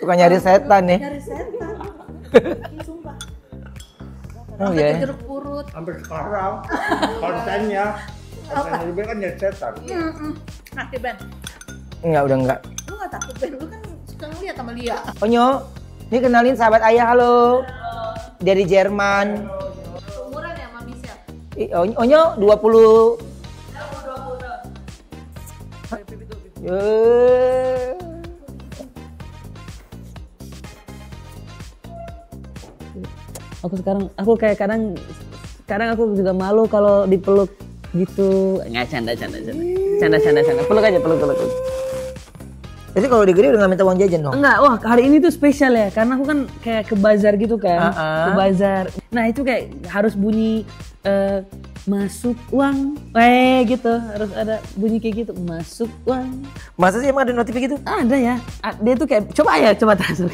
Suka nyari setan nih. Nyari setan. Ih, sumpah. Oh Sampai iya. ke jeruk purut. Sampai sekarang kontennya lebih kan nyari setan. Nah, Ben. Enggak, udah enggak. Lu gak takut, Ben? Lu kan suka ngeliat sama Lia. Onyo, ini kenalin sahabat ayah, halo. Dari Jerman. Umuran ya sama Michelle? Onyo 20. Yeay. Aku kayak kadang aku juga malu kalau dipeluk gitu. Nggak, canda. Peluk aja. Jadi kalau di gede udah nggak minta uang jajan dong? Enggak, wah hari ini tuh spesial ya, karena aku kan kayak ke bazar gitu kan, ke bazar. Nah itu kayak harus bunyi masuk uang, gitu, harus ada bunyi kayak gitu, masuk uang. Masa sih emang ada notif gitu? Ada ya, dia tuh kayak, coba transfer.